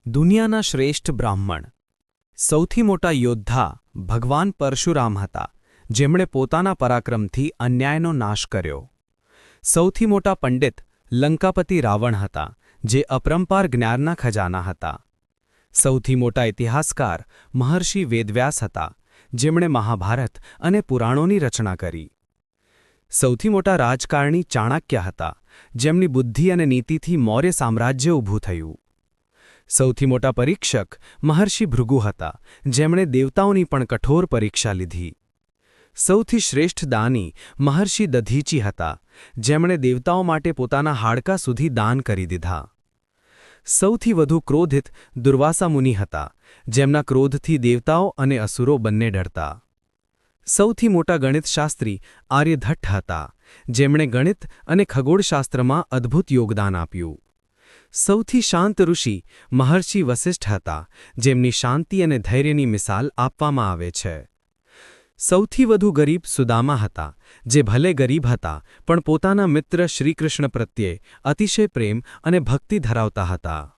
દુનિયાના શ્રેષ્ઠ બ્રાહ્મણ સૌથી મોટા યોદ્ધા ભગવાન પરશુરામ હતા, જેમણે પોતાના પરાક્રમથી અન્યાયનો નાશ કર્યો. સૌથી મોટા પંડિત લંકાપતિ રાવણ હતા, જે અપરંપાર જ્ઞાનના ખજાના હતા. સૌથી મોટા ઇતિહાસકાર મહર્ષિ વેદવ્યાસ હતા, જેમણે મહાભારત અને પુરાણોની રચના કરી. સૌથી મોટા રાજકારણી ચાણક્ય હતા, જેમની બુદ્ધિ અને નીતિથી મૌર્ય સામ્રાજ્ય ઊભું થયું. સૌથી મોટા પરીક્ષક મહર્ષિ ભૃગુ હતા, જેમણે દેવતાઓની પણ કઠોર પરીક્ષા લીધી. સૌથી શ્રેષ્ઠ દાની મહર્ષિ દધીચી હતા, જેમણે દેવતાઓ માટે પોતાના હાડકાં સુધી દાન કરી દીધા. સૌથી વધુ ક્રોધિત દુર્વાસા મુનિ હતા, જેમના ક્રોધથી દેવતાઓ અને અસુરો બંને ડરતા. સૌથી મોટા ગણિતશાસ્ત્રી આર્યભટ્ટ હતા, જેમણે ગણિત અને ખગોળશાસ્ત્રમાં અદ્ભુત યોગદાન આપ્યું. સૌથી શાંત ઋષિ મહર્ષિ વસિષ્ઠ હતા, જેમની શાંતિ અને ધૈર્યની મિસાલ આપવામાં આવે છે. સૌથી વધુ ગરીબ સુદામા હતા, જે ભલે ગરીબ હતા પણ પોતાના મિત્ર શ્રીકૃષ્ણ પ્રત્યે અતિશય પ્રેમ અને ભક્તિ ધરાવતા હતા.